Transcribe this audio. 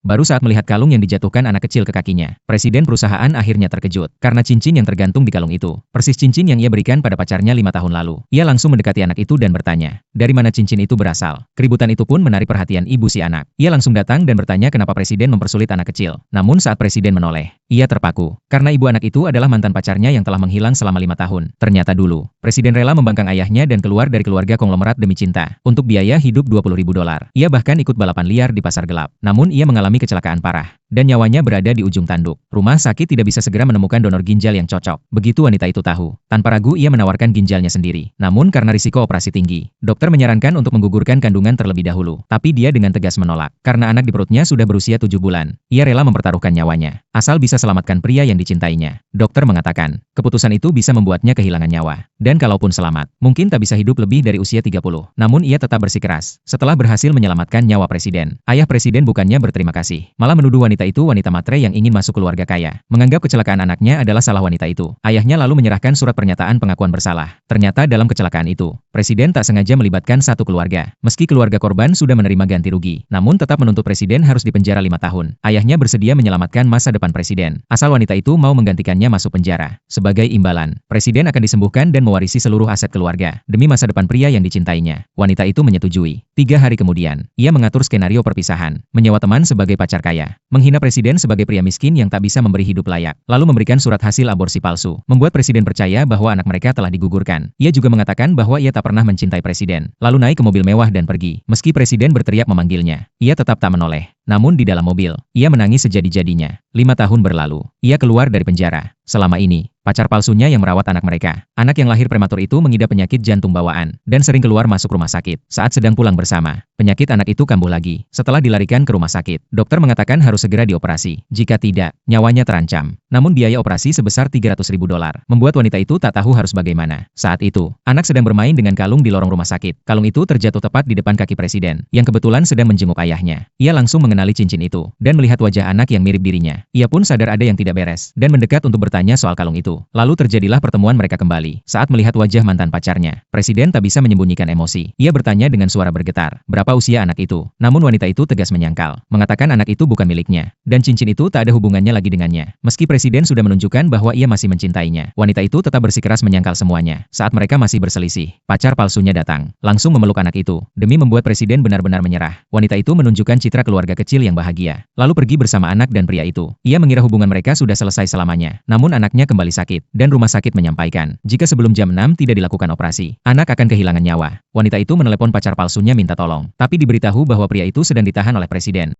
baru saat melihat kalung yang dijatuhkan anak kecil ke kakinya. Presiden perusahaan akhirnya terkejut, karena cincin yang tergantung di kalung itu persis cincin yang ia berikan pada pacarnya 5 tahun lalu. Ia langsung mendekati anak itu dan bertanya, dari mana cincin itu berasal? Keributan itu pun menarik perhatian ibu si anak. Ia langsung datang dan bertanya kenapa presiden mempersulit anak kecil. Namun saat presiden menoleh, ia terpaku, karena ibu anak itu adalah mantan pacarnya yang telah menghilang selama 5 tahun. Ternyata dulu, presiden rela membangkang ayahnya dan keluar dari keluarga konglomerat demi cinta, untuk biaya hidup $20.000. Ia bahkan ikut balapan liar di pasar gelap. Namun ia mengalami kecelakaan parah, dan nyawanya berada di ujung tanduk. Rumah sakit tidak bisa segera menemukan donor ginjal yang cocok. Begitu wanita itu tahu, tanpa ragu ia menawarkan ginjalnya sendiri. Namun karena risiko operasi tinggi, dokter menyarankan untuk menggugurkan kandungan terlebih dahulu. Tapi dia dengan tegas menolak, karena anak di perutnya sudah berusia 7 bulan. Ia rela mempertaruhkan nyawanya, asal bisa selamatkan pria yang dicintainya. Dokter mengatakan, keputusan itu bisa membuatnya kehilangan nyawa. Dan kalaupun selamat, mungkin tak bisa hidup lebih dari usia 30. Namun ia tetap bersikeras, setelah berhasil menyelamatkan nyawa presiden. Ayah presiden bukannya berterima kasih, malah menuduh wanita itu wanita matre yang ingin masuk keluarga kaya. Menganggap kecelakaan anaknya adalah salah wanita itu. Ayahnya lalu menyerahkan surat pernyataan pengakuan bersalah. Ternyata dalam kecelakaan itu, presiden tak sengaja melibatkan satu keluarga. Meski keluarga korban sudah menerima ganti rugi, namun tetap menuntut presiden harus dipenjara 5 tahun. Ayahnya bersedia menyelamatkan masa depan presiden, asal wanita itu mau menggantikannya masuk penjara. Sebagai imbalan, presiden akan disembuhkan dan mewarisi seluruh aset keluarga, demi masa depan pria yang dicintainya. Wanita itu menyetujui. 3 hari kemudian, ia mengatur skenario perpisahan, menyewa teman sebagai pacar kaya, menghina presiden sebagai pria miskin yang tak bisa memberi hidup layak, lalu memberikan surat hasil aborsi palsu, membuat presiden percaya bahwa anak mereka telah digugurkan. Ia juga mengatakan bahwa ia tak pernah mencintai presiden, lalu naik ke mobil mewah dan pergi. Meski presiden berteriak memanggilnya, ia tetap tak menoleh. Namun di dalam mobil, ia menangis sejadi-jadinya. 5 tahun berlalu, ia keluar dari penjara. Selama ini, pacar palsunya yang merawat anak mereka. Anak yang lahir prematur itu mengidap penyakit jantung bawaan, dan sering keluar masuk rumah sakit. Saat sedang pulang bersama, penyakit anak itu kambuh lagi. Setelah dilarikan ke rumah sakit, dokter mengatakan harus segera dioperasi. Jika tidak, nyawanya terancam. Namun biaya operasi sebesar $300.000, membuat wanita itu tak tahu harus bagaimana. Saat itu, anak sedang bermain dengan kalung di lorong rumah sakit. Kalung itu terjatuh tepat di depan kaki presiden, yang kebetulan sedang menjenguk ayahnya. Ia langsung mengenali cincin itu, dan melihat wajah anak yang mirip dirinya. Ia pun sadar ada yang tidak beres, dan mendekat untuk bertanya soal kalung itu. Lalu terjadilah pertemuan mereka kembali. Saat melihat wajah mantan pacarnya, presiden tak bisa menyembunyikan emosi. Ia bertanya dengan suara bergetar, berapa usia anak itu? Namun wanita itu tegas menyangkal, mengatakan anak itu bukan miliknya, dan cincin itu tak ada hubungannya lagi dengannya. Meski presiden sudah menunjukkan bahwa ia masih mencintainya, wanita itu tetap bersikeras menyangkal semuanya. Saat mereka masih berselisih, pacar palsunya datang, langsung memeluk anak itu. Demi membuat presiden benar-benar menyerah, wanita itu menunjukkan citra keluarga kecil yang bahagia, lalu pergi bersama anak dan pria itu. Ia mengira hubungan mereka sudah selesai selamanya, namun anaknya kembali sakit, dan rumah sakit menyampaikan, jika sebelum jam 6 tidak dilakukan operasi, anak akan kehilangan nyawa. Wanita itu menelepon pacar palsunya minta tolong, tapi diberitahu bahwa pria itu sedang ditahan oleh presiden.